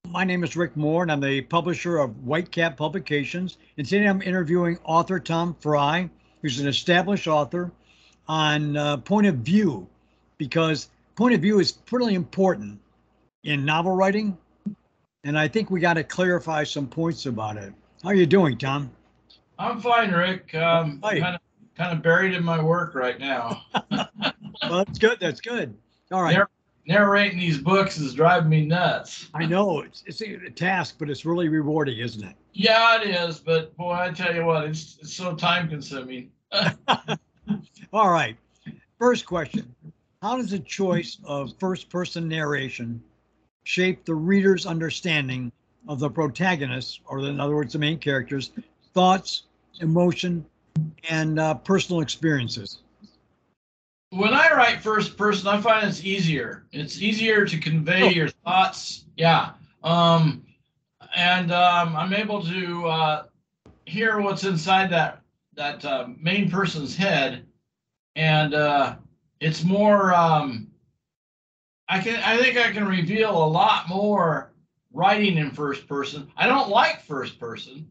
My name is Rick Moore, and I'm the publisher of Whitecap Publications. And today I'm interviewing author Tom Frye, who's an established author, on point of view, because point of view is pretty important in novel writing. And I think we got to clarify some points about it. How are you doing, Tom? I'm fine, Rick. Hi. Kind of buried in my work right now. Well, that's good. That's good. All right. Narrating these books is driving me nuts. I know it's a task, but it's really rewarding, isn't it? Yeah, it is. But boy, I tell you what, it's so time consuming. All right. First question. How does the choice of first person narration shape the reader's understanding of the protagonist, or in other words, the main character's thoughts, emotion, and personal experiences? When I write first person, I find it's easier. It's easier to convey your thoughts. Yeah. And I'm able to hear what's inside that main person's head, and it's more. I think I can reveal a lot more writing in first person. I don't like first person.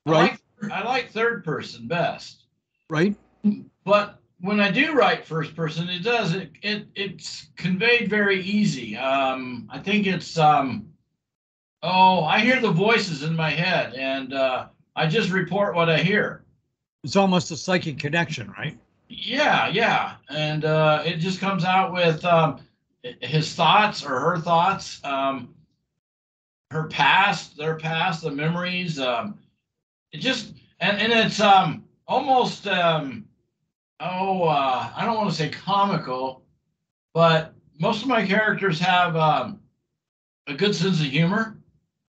Right. I like third person best. Right. But when I do write first person, it's conveyed very easy. I think it's I hear the voices in my head, and I just report what I hear. It's almost a psychic connection, right? Yeah, and it just comes out with his thoughts or her thoughts, her past, their past, the memories. It just and it's almost I don't want to say comical, but most of my characters have a good sense of humor,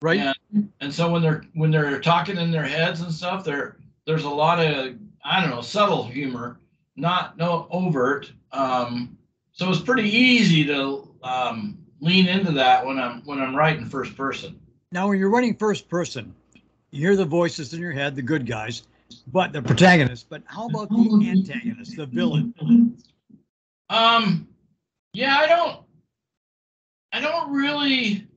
right? And so when they're talking in their heads and stuff, there's a lot of subtle humor, not no overt. So it's pretty easy to lean into that when I'm writing first person. Now, when you're writing first person, you hear the voices in your head, the good guys, but the protagonist. But how about the antagonist, the villain? Yeah, I don't really.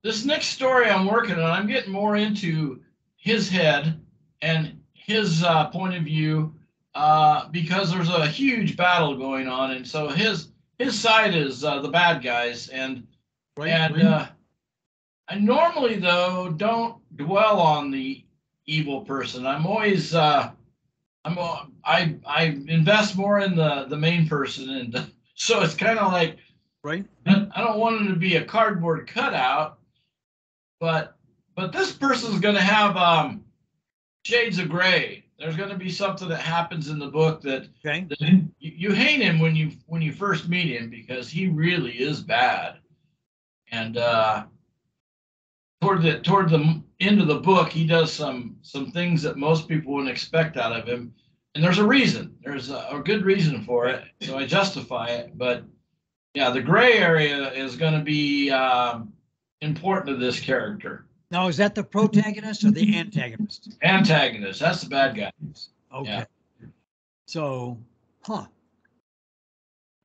This next story I'm working on, I'm getting more into his head and his point of view because there's a huge battle going on, and so his side is the bad guys, and I normally though don't dwell on the evil person. I'm always I invest more in the main person, and so it's kind of like right. I don't want him to be a cardboard cutout, but this person's going to have shades of gray. There's going to be something that happens in the book that you hate him when you first meet him because he really is bad, and toward the end of the book, he does some things that most people wouldn't expect out of him, and there's a reason. There's a good reason for it, so I justify it. But yeah, the gray area is going to be important to this character. Now, is that the protagonist or the antagonist? Antagonist. That's the bad guy. Okay. Yeah. So, All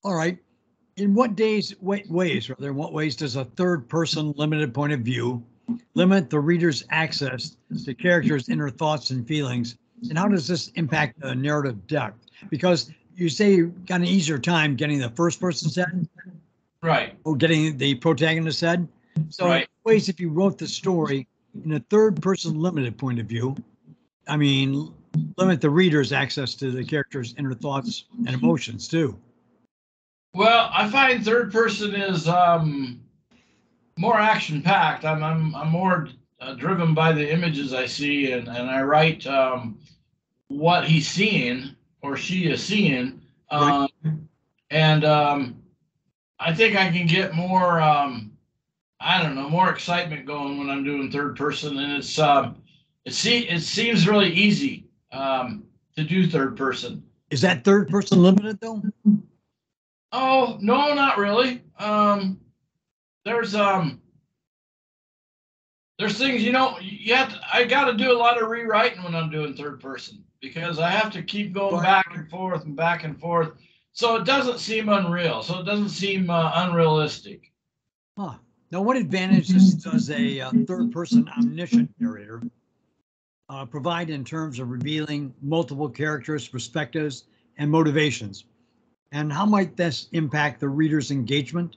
right. In what ways does a third-person limited point of view limit the reader's access to characters' inner thoughts and feelings? And how does this impact the narrative depth? Because you say you got an easier time getting the first person's head, right, or getting the protagonist's head. So, right. In ways, if you wrote the story in a third-person limited point of view, I mean, limit the reader's access to the character's inner thoughts and emotions too. Well, I find third person is more action packed. I'm more driven by the images I see, and I write what he's seeing or she is seeing, and I think I can get more more excitement going when I'm doing third person, and it seems really easy to do third person. Is that third person limited though? Oh, no, not really. There's things, I got to do a lot of rewriting when I'm doing third person because I have to keep going back and forth and back and forth. So it doesn't seem unreal. So it doesn't seem unrealistic. Huh. Now, what advantages does a third-person omniscient narrator provide in terms of revealing multiple characters, perspectives, and motivations? And how might this impact the reader's engagement?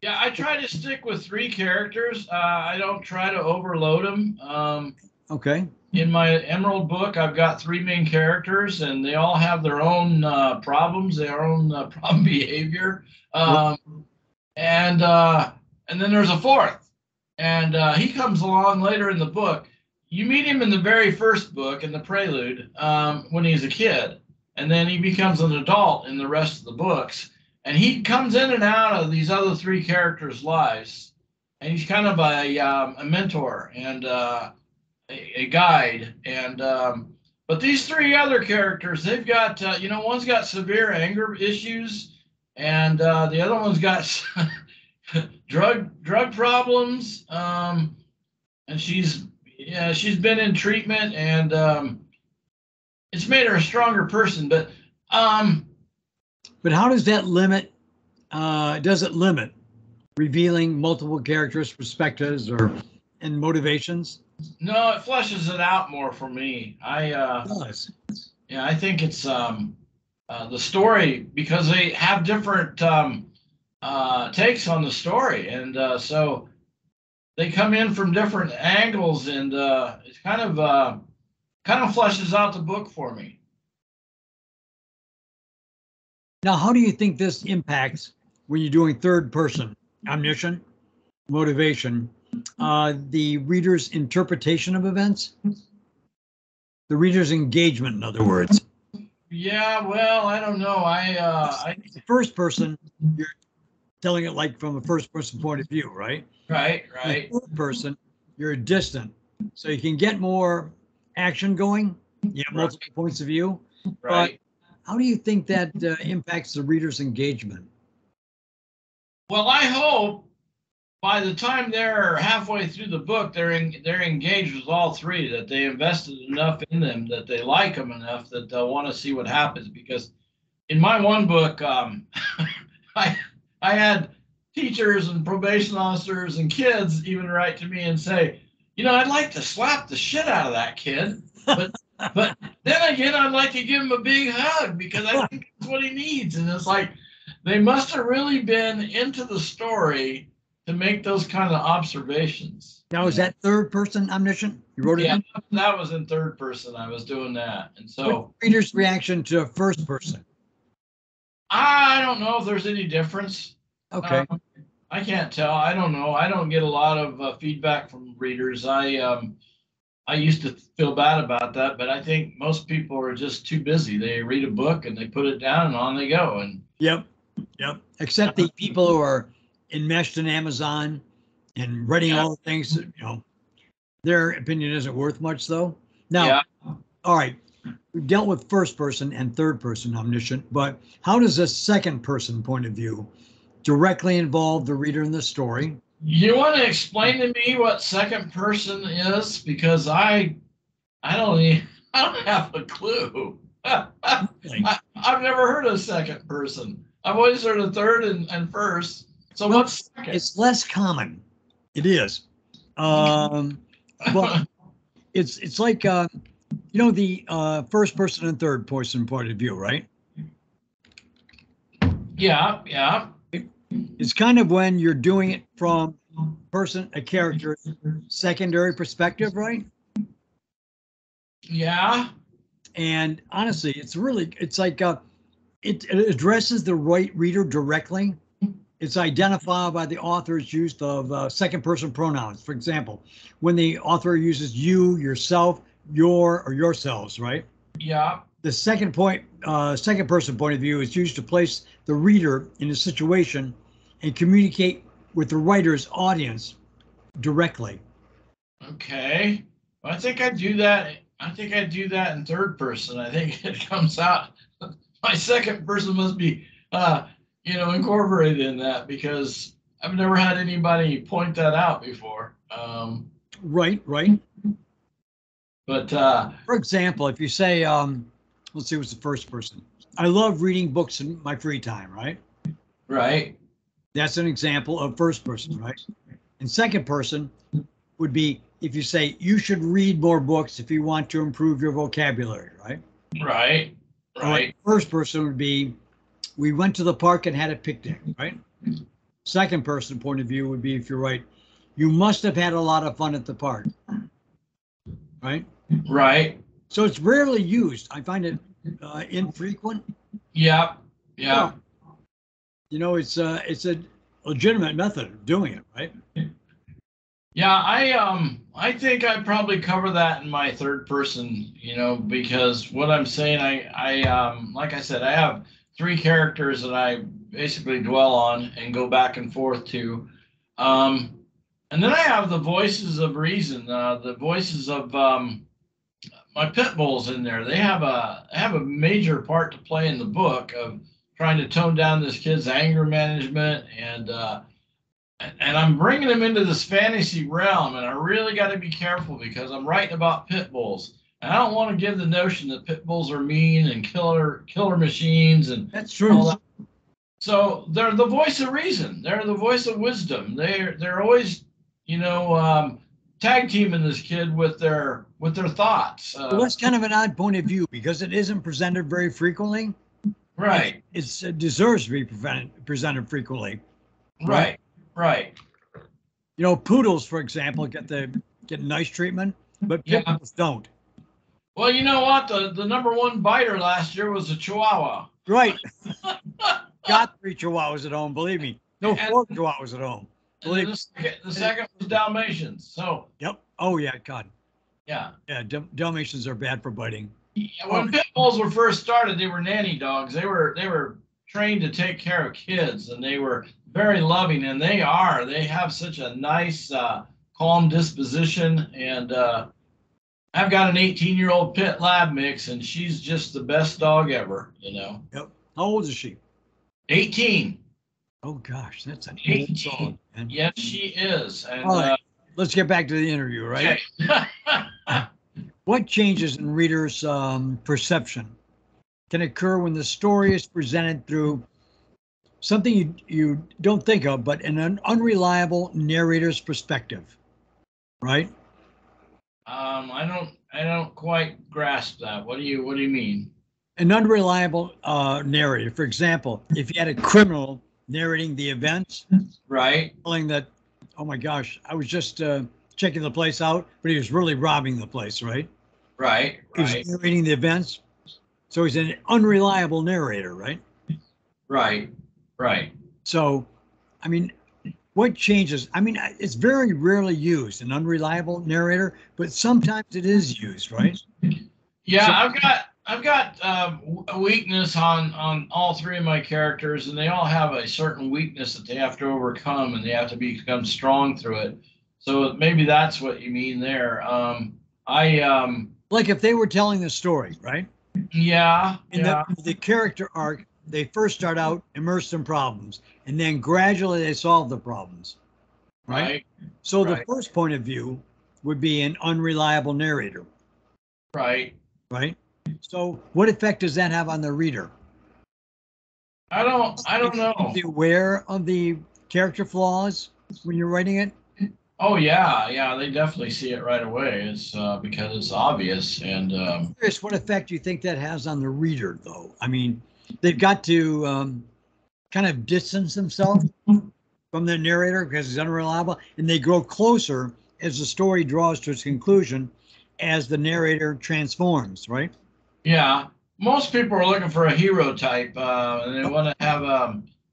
Yeah, I try to stick with three characters. I don't try to overload them. Okay. In my Emerald book, I've got three main characters, and they all have their own problems, their own problem behavior, and then there's a fourth, and he comes along later in the book. You meet him in the very first book, in the prelude, when he's a kid, and then he becomes an adult in the rest of the books, and he comes in and out of these other three characters' lives, and he's kind of a mentor and a guide, and but these three other characters, they've got one's got severe anger issues, and the other one's got drug problems, and she's been in treatment, and it's made her a stronger person. But how does that limit? Does it limit revealing multiple characters' perspectives and motivations? No, it fleshes it out more for me. Does. Yeah, I think it's the story, because they have different takes on the story, and so they come in from different angles, and it kind of fleshes out the book for me. Now, how do you think this impacts when you're doing third person omniscient motivation? The reader's interpretation of events, the reader's engagement, in other words. Yeah, well, I don't know. The first person, you're telling it like from a first person point of view, right? Right. The third person, you're distant, so you can get more action going. You have multiple points of view. Right. But how do you think that impacts the reader's engagement? Well, I hope by the time they're halfway through the book, they're engaged with all three, that they invested enough in them, that they like them enough that they'll want to see what happens. Because in my one book, I had teachers and probation officers and kids even write to me and say, I'd like to slap the shit out of that kid, but then again, I'd like to give him a big hug because I think that's what he needs. And it's like, they must have really been into the story to make those kind of observations. Now, is that third person omniscient? You wrote it down? That was in third person. I was doing that. And so what's the reader's reaction to first person? I don't know if there's any difference. Okay. I can't tell. I don't know. I don't get a lot of feedback from readers. I used to feel bad about that, but I think most people are just too busy. They read a book and they put it down and on they go. And Yep. Except the people who are enmeshed in Amazon and writing all the things, their opinion isn't worth much, though. Now, all right, we've dealt with first person and third person omniscient, but how does a second person point of view directly involve the reader in the story? You want to explain to me what second person is? Because I don't have a clue. I've never heard of second person. I've always heard of third and first. So what's second? It's less common. It is. But it's like the first person and third person point of view, right? Yeah. It's kind of when you're doing it from a character's secondary perspective, right? Yeah. And honestly, it's like it addresses the right reader directly. It's identified by the author's use of second person pronouns. For example, when the author uses you, yourself, your, or yourselves, right? Yeah. The second person point of view is used to place the reader in a situation and communicate with the writer's audience directly. Okay. Well, I think I do that. In third person. I think it comes out. My second person must be, incorporated in that, because I've never had anybody point that out before. Right. But for example, if you say, let's see, what's the first person? I love reading books in my free time, right? Right. That's an example of first person, right? And second person would be if you say you should read more books if you want to improve your vocabulary, right? Right. All right. Right. First person would be we went to the park and had a picnic, right? Second person point of view would be if you're right, you must have had a lot of fun at the park, right? Right. So it's rarely used. I find it infrequent. Yep. Yeah. But, it's a legitimate method of doing it, right? Yeah, I think I probably cover that in my third person, because what I'm saying, like I said, I have three characters that I basically dwell on and go back and forth to. And then I have the voices of reason, the voices of my pit bulls in there. They have a major part to play in the book of trying to tone down this kid's anger management and I'm bringing them into this fantasy realm, and I really got to be careful because I'm writing about pit bulls. And I don't want to give the notion that pit bulls are mean and killer machines and That's true. all that. So they're the voice of reason. They're the voice of wisdom. They're always, tag teaming this kid with their thoughts. Well, that's kind of an odd point of view because it isn't presented very frequently. Right. It deserves to be presented frequently. Right. Right. Poodles, for example, get nice treatment, but pit bulls don't. Well, you know what? The number one biter last year was a Chihuahua. Right. Got 3 Chihuahuas at home, believe me. No, 4 Chihuahuas at home. Believe the second was Dalmatians. So. Yep. Oh yeah, God. Yeah. Yeah, Dalmatians are bad for biting. When pit bulls were first started, they were nanny dogs. They were trained to take care of kids, and they were very loving, and they have such a nice, calm disposition. And I've got an 18-year-old pit lab mix, and she's just the best dog ever. Yep. How old is she? 18. Oh gosh, that's an 18. old dog. Man. Yes, she is. And all right, let's get back to the interview, right? Okay. What changes in readers' perception can occur when the story is presented through something you don't think of, but in an unreliable narrator's perspective, right? I don't quite grasp that. What do you mean? An unreliable narrator. For example, if you had a criminal narrating the events, right? Telling that, oh my gosh, I was just checking the place out, but he was really robbing the place, right? Right. He's narrating the events, so he's an unreliable narrator, right? Right. Right. So, I mean, what changes? I mean, it's very rarely used, an unreliable narrator, but sometimes it is used, right? Yeah, so, I've got a weakness on all three of my characters, and they all have a certain weakness that they have to overcome, and they have to become strong through it. So maybe that's what you mean there. Like if they were telling the story, right? Yeah. In the character arc, they first start out immersed in problems, and then gradually they solve the problems, right? So the first point of view would be an unreliable narrator. Right. Right. So what effect does that have on the reader? I don't know. Are you aware of the character flaws when you're writing it? Oh yeah, they definitely see it right away. It's because it's obvious. And I'm curious, what effect do you think that has on the reader, though? I mean, they've got to kind of distance themselves from the narrator because he's unreliable, and they grow closer as the story draws to its conclusion as the narrator transforms, right? Yeah, most people are looking for a hero type, and they want to have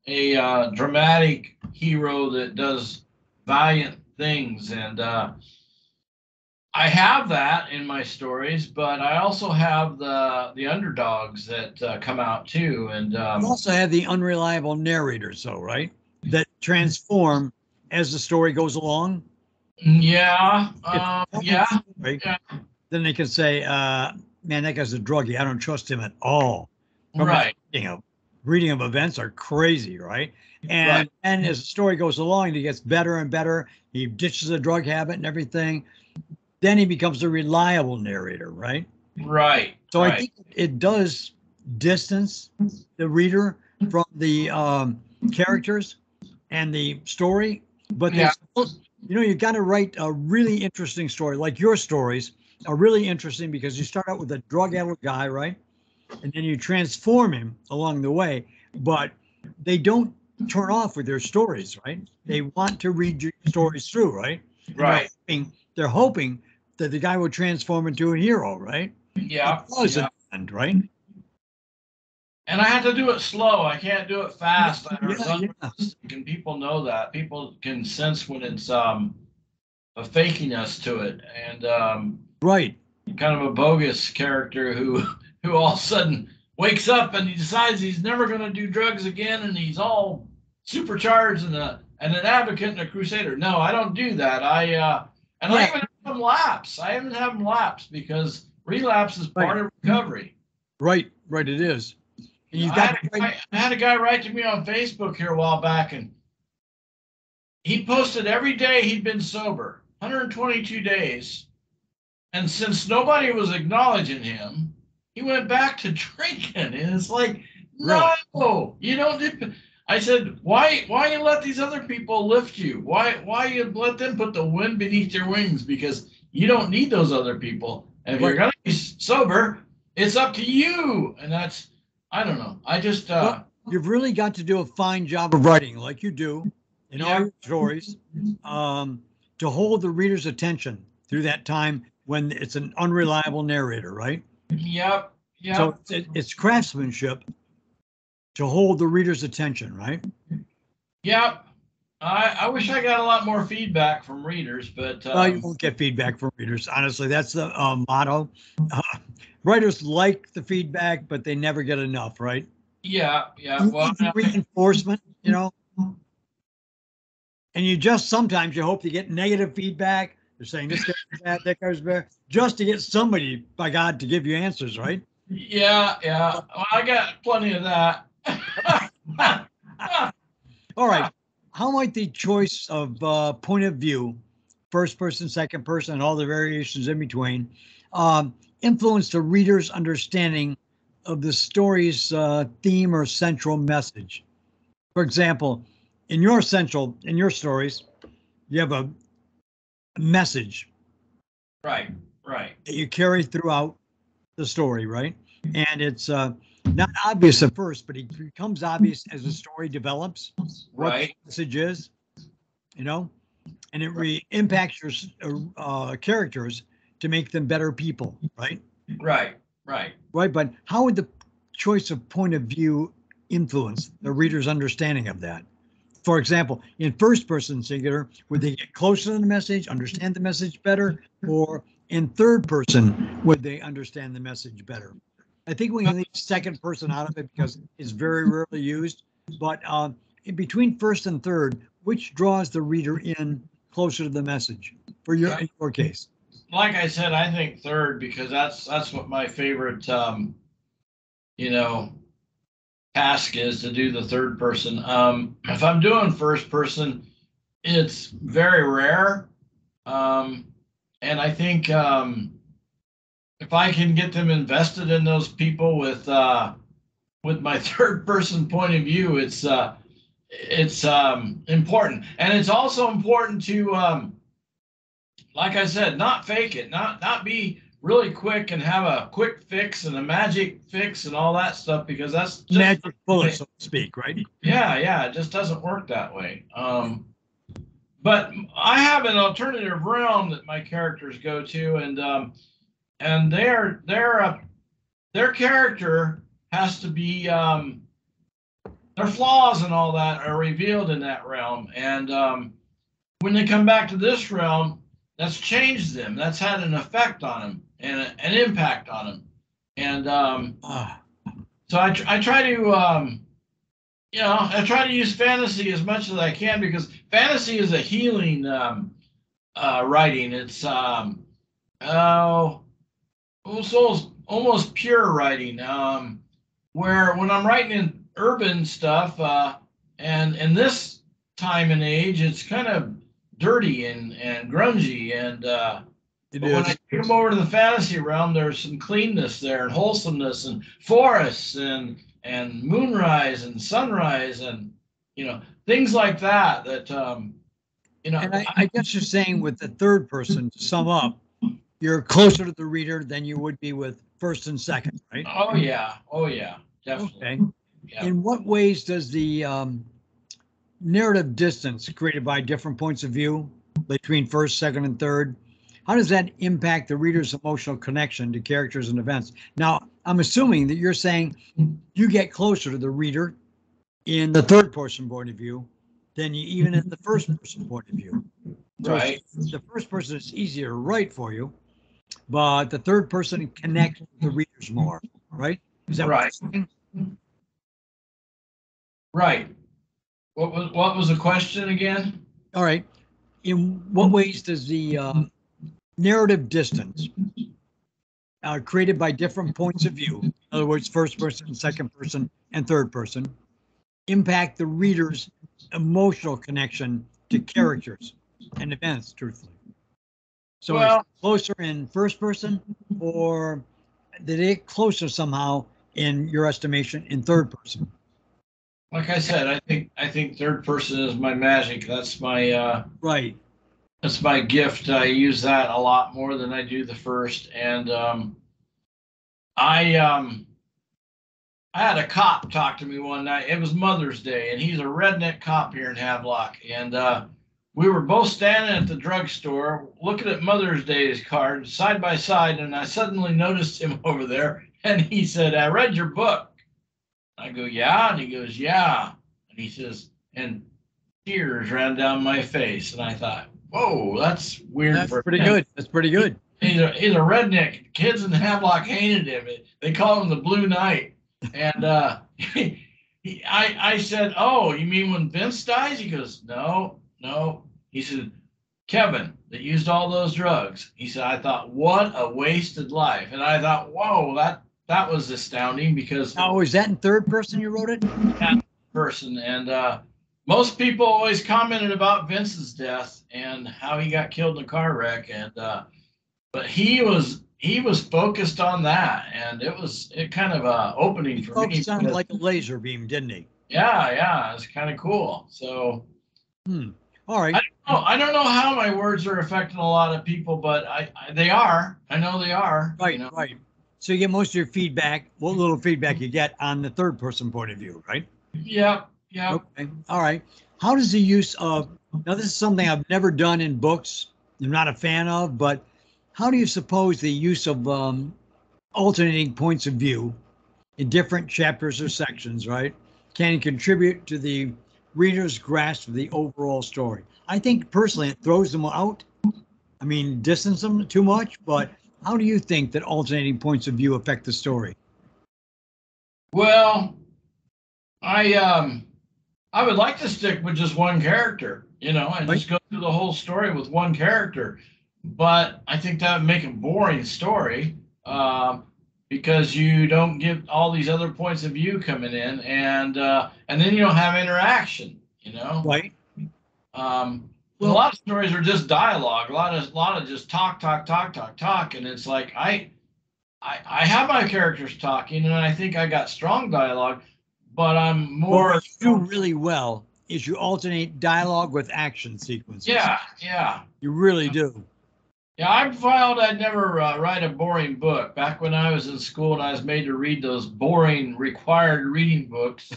a dramatic hero that does valiant things. And I have that in my stories, but I also have the underdogs that come out too. And you also have the unreliable narrators, though, right? That transform as the story goes along. Yeah. Yeah. Right? Yeah. Then they can say, man, that guy's a druggie. I don't trust him at all. Right. Reading of events are crazy, right? And as the story goes along, he gets better and better. He ditches the drug habit and everything. Then he becomes a reliable narrator, right? Right. So I think it does distance the reader from the characters, and the story, but Yeah. you got to write a really interesting story. Like your stories are really interesting because you start out with a drug-addled guy, right? And then you transform him along the way, but they don't turn off with their stories, right? They want to read your stories through, right? And Right. they're hoping that the guy will transform into a hero, right? Yeah. It does at the end, right? And I have to do it slow. I can't do it fast. It's Yeah, yeah. unrealistic, and people know that. People can sense when it's a fakiness to it, and Right. kind of a bogus character who all of a sudden wakes up and he decides he's never going to do drugs again, and he's all supercharged and an advocate and a crusader. No, I don't do that. I even have them lapse. I even have them lapse because relapse is part of recovery. Right, right. It is. And I had a guy write to me on Facebook here a while back, and he posted every day he'd been sober, 122 days. And since nobody was acknowledging him, he went back to drinking. And it's like, no, you don't. I said, why you let these other people lift you? Why you let them put the wind beneath your wings? Because you don't need those other people. And if you're going to be sober, it's up to you. And that's, I don't know. I just. You've really got to do a fine job of writing, like you do in all your stories, to hold the reader's attention through that time when it's an unreliable narrator, right? Yep. So it's craftsmanship to hold the reader's attention, right? Yep. I wish I got a lot more feedback from readers, but you won't get feedback from readers. Honestly, that's the motto. Writers like the feedback, but they never get enough, right? Yeah. Well, reinforcement, and sometimes you hope to get negative feedback. They're saying this guy's bad, that guy's bad, just to get somebody, by God, to give you answers, right? Yeah. Well, I got plenty of that. All right. How might the choice of point of view, first person, second person, and all the variations in between, influence the reader's understanding of the story's theme or central message? For example, in your stories, you have a message, right, that you carry throughout the story, right? And it's not obvious at first, but it becomes obvious as the story develops. What the message is, and it impacts your characters to make them better people, right? Right. But how would the choice of point of view influence the reader's understanding of that? For example, in first person singular, would they get closer to the message, understand the message better? Or in third person, would they understand the message better? I think we can leave second person out of it because it's very rarely used. But in between first and third, which draws the reader in closer to the message in your case? Like I said, I think third, because that's what my favorite task is, to do the third person. If I'm doing first person, it's very rare. And I think if I can get them invested in those people with my third person point of view, it's important. And it's also important to, like I said, not fake it, not be really quick and have a quick fix and a magic fix and all that stuff, because that's just magic bullet, so to speak, right? Yeah, it just doesn't work that way. But I have an alternative realm that my characters go to, and their character has to be their flaws and all that are revealed in that realm, and when they come back to this realm, that's changed them. That's had an effect on them and an impact on them. And so I try to, I try to use fantasy as much as I can, because fantasy is a healing writing. It's almost pure writing. Where when I'm writing in urban stuff, and in this time and age, it's kind of dirty and grungy, and when I take them over to the fantasy realm, there's some cleanness there, and wholesomeness, and forests, and moonrise and sunrise, and things like that. And I guess you're saying with the third person, to sum up, you're closer to the reader than you would be with first and second, right? Oh yeah, definitely. Okay. Yeah. In what ways does the narrative distance created by different points of view between first, second, and third, how does that impact the reader's emotional connection to characters and events? Now, I'm assuming that you're saying you get closer to the reader in the third person point of view than you even in the first person point of view. So Right. the first person is easier to write for you, but the third person connects with the readers more, right? Is that Right. what you're saying? Right. What was the question again? All right. In what ways does the narrative distance created by different points of view, in other words, first person, second person, and third person, impact the reader's emotional connection to characters and events, truthfully? So is Well, it closer in first person, or did it get closer somehow in your estimation in third person? like I said, I think third person is my magic. Right. That's my gift. I use that a lot more than I do the first. And I I had a cop talk to me one night. It was Mother's Day, and he's a redneck cop here in Havelock. And we were both standing at the drugstore looking at Mother's Day's card side by side, and I suddenly noticed him over there. And he said, "I read your book." I go, "Yeah?" And he goes, "Yeah." And he says, and tears ran down my face. And I thought, whoa, that's weird That's for pretty him. good. That's pretty good. He's a redneck. Kids in Havelock hated him. They call him the Blue Knight. And I said, "Oh, you mean when Vince dies?" He goes, "No, no." He said, "Kevin that used all those drugs." He said, "I thought, what a wasted life." And I thought, whoa, that was astounding because Now, is that in third person you wrote it? that person. And most people always commented about Vince's death and how he got killed in a car wreck. And but he was focused on that, and it kind of opening for me. It sounded like a laser beam, didn't he? Yeah, it's kind of cool. So All right. I don't know how my words are affecting a lot of people, but they are. I know they are. Right, right. So you get most of your feedback, what little feedback you get on the third person point of view, right? Yep. Okay. All right. How does the use of, now this is something I've never done in books, I'm not a fan of, but how do you suppose the use of alternating points of view in different chapters or sections, right, can contribute to the reader's grasp of the overall story? I think personally it throws them out. I mean, distance them too much, but how do you think that alternating points of view affect the story? Well, I would like to stick with just one character, and Right? just go through the whole story with one character. But I think that would make a boring story, because you don't get all these other points of view coming in, and then you don't have interaction. Right. A lot of stories are just dialogue, a lot of just talk, and it's like I have my characters talking, and I think I got strong dialogue, but I'm more. What you do really well is you alternate dialogue with action sequences. Yeah. You really do. Yeah, I vowed I'd never write a boring book. Back when I was in school and I was made to read those boring required reading books.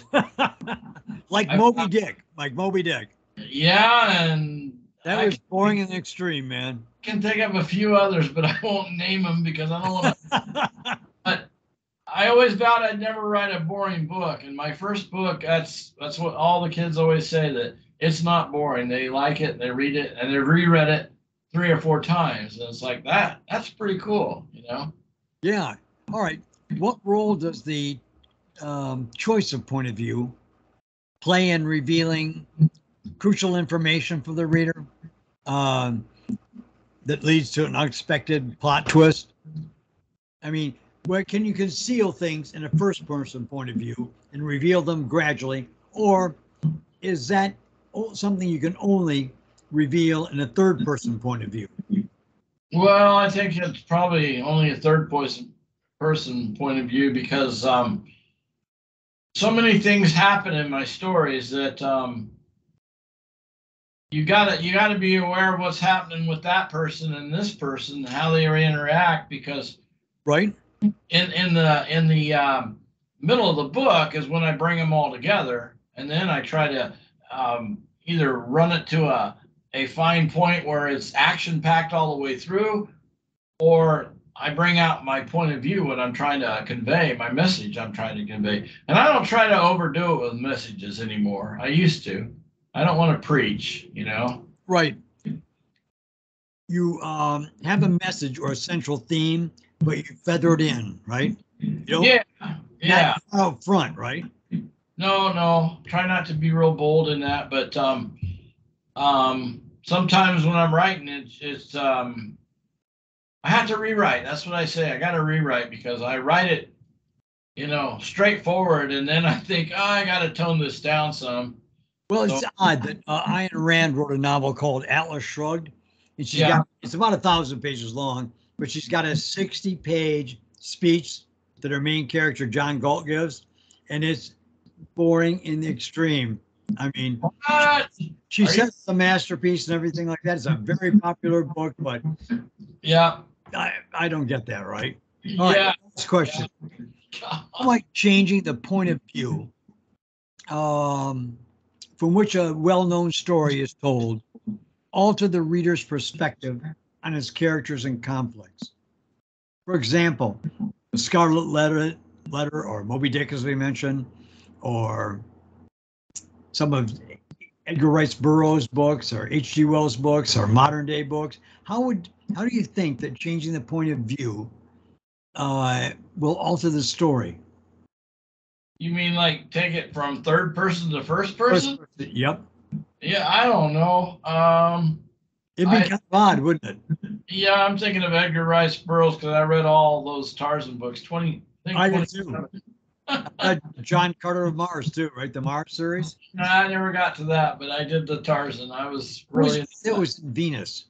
Like Moby Dick. Like Moby Dick. Yeah, and that was boring in the extreme, man. I can think of a few others, but I won't name them because I don't want to. But I always vowed I'd never write a boring book. And my first book, that's what all the kids always say, that it's not boring. They like it, they read it, and they've reread it 3 or 4 times. And it's like that's pretty cool, Yeah. All right. What role does the choice of point of view play in revealing crucial information for the reader that leads to an unexpected plot twist? I mean, where can you conceal things in a first person point of view and reveal them gradually? Or is that something you can only reveal in a third person point of view? Well, I think it's probably only a third person point of view because so many things happen in my stories that you gotta be aware of what's happening with that person and this person and how they interact, because Right? in the middle of the book is when I bring them all together, and then I try to either run it to a fine point where it's action packed all the way through, or I bring out my point of view, what I'm trying to convey, my message I'm trying to convey. And I don't try to overdo it with messages anymore. I used to. I don't want to preach, you know? Right. You have a message or a central theme, but you feather it in, right? You don't Yeah, yeah. not out front, right? No. Try not to be real bold in that, but sometimes when I'm writing, it's I have to rewrite. That's what I say. I got to rewrite because I write it, straightforward, and then I think, oh, I got to tone this down some. Well, So it's odd that Ayn Rand wrote a novel called Atlas Shrugged, and yeah, it's about 1,000 pages long, but she's got a 60-page speech that her main character John Galt gives, and it's boring in the extreme. I mean, what? she Are you? says it's a masterpiece and everything like that. It's a very popular book, but Yeah, I don't get that, right? All yeah. right, next question. God. How like changing the point of view um, from which a well-known story is told alter the reader's perspective on its characters and conflicts? For example, the Scarlet Letter or Moby Dick, as we mentioned, or some of Edgar Rice Burroughs' books or H.G. Wells' books or modern day books. How do you think that changing the point of view will alter the story? You mean like take it from third person to first person? Yep. Yeah, I don't know. It'd be kind of odd, wouldn't it? Yeah, I'm thinking of Edgar Rice Burroughs because I read all those Tarzan books. I did too. John Carter of Mars too, right? The Mars series. I never got to that, but I did the Tarzan. I was really It was Venus.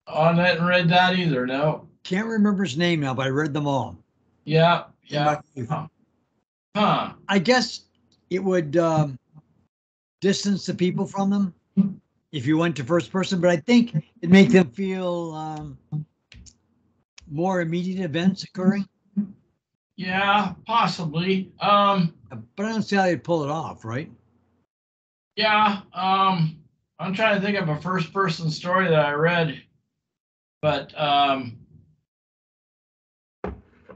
on it and read that either. No. Can't remember his name now, but I read them all. Yeah, In yeah. my- Huh. I guess it would distance the people from them if you went to first person, but I think it'd make them feel more immediate events occurring. Yeah, possibly. But I don't see how they'd pull it off, right? Yeah. I'm trying to think of a first person story that I read, but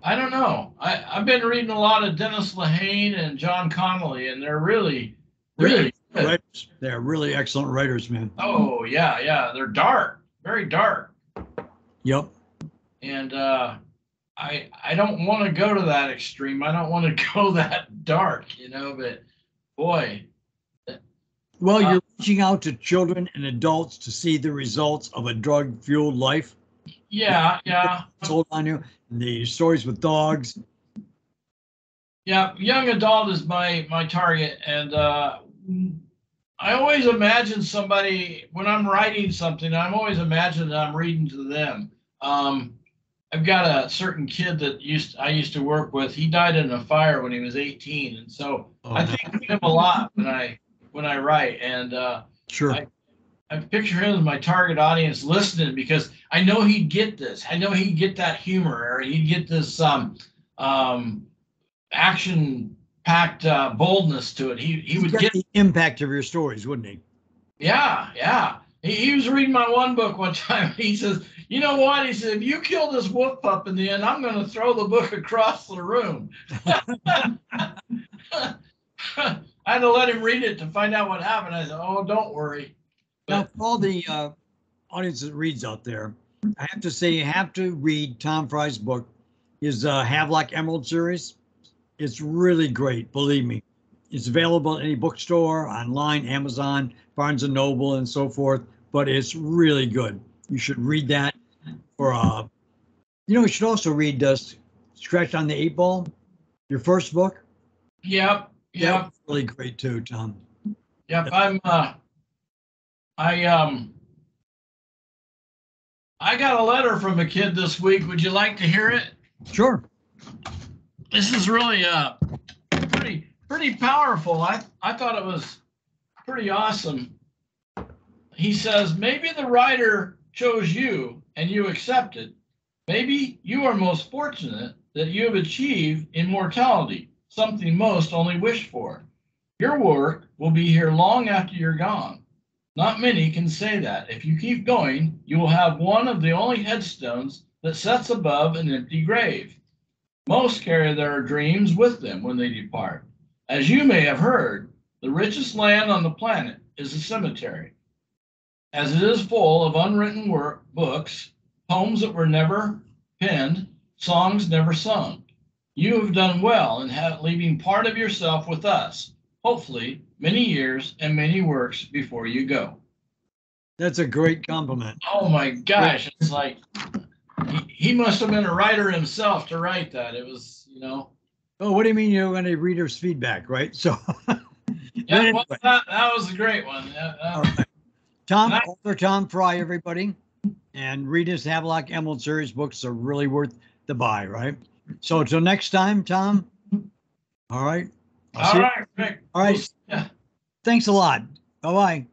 I don't know. I've been reading a lot of Dennis Lehane and John Connolly, and they're really good. Writers. They're really excellent writers, man. Oh yeah. They're dark, very dark. Yep. And I don't want to go to that extreme. I don't want to go that dark, but boy. Well, you're reaching out to children and adults to see the results of a drug-fueled life. Yeah. Sold on you. The stories with dogs. Yeah, young adult is my target, and I always imagine somebody when I'm writing something. I'm always imagining that I'm reading to them. I've got a certain kid that I used to work with. He died in a fire when he was 18, and so I think of him a lot when I write. And sure, I picture him as my target audience listening because I know he'd get this. I know he'd get that humor, or he'd get this action-packed boldness to it. He would get the impact of your stories, wouldn't he? Yeah. He was reading my one book one time. He says, "You know what?" He said, "If you kill this wolf pup in the end, I'm going to throw the book across the room." I had to let him read it to find out what happened. I said, "Oh, don't worry." Now, for all the audience that reads out there, I have to say you have to read Tom Frye's book, his Havelock Emerald series. It's really great, believe me. It's available at any bookstore, online, Amazon, Barnes and Noble, and so forth. But it's really good. You should read that. You should also read Scratch on the Eight Ball, your first book. Yep. That's really great too, Tom. Yep. I got a letter from a kid this week. Would you like to hear it? Sure. This is really pretty pretty powerful. I thought it was pretty awesome. He says, maybe the writer chose you and you accepted. Maybe you are most fortunate that you have achieved immortality, something most only wish for. Your work will be here long after you're gone. Not many can say that. If you keep going, you will have one of the only headstones that sits above an empty grave. Most carry their dreams with them when they depart. As you may have heard, the richest land on the planet is a cemetery, as it is full of unwritten books, poems that were never penned, songs never sung. You have done well in leaving part of yourself with us, hopefully many years and many works before you go. That's a great compliment. Oh my gosh, it's like he must have been a writer himself to write that. It was, Oh, what do you mean you have any readers' feedback, right? So, yeah, anyway. well, that was a great one. All right. Author Tom Frye, everybody, and read his Havelock Emerald series books are really worth the buy, right? So until next time, Tom. All right. All right, Rick. All right. Yeah. Thanks a lot. Bye-bye.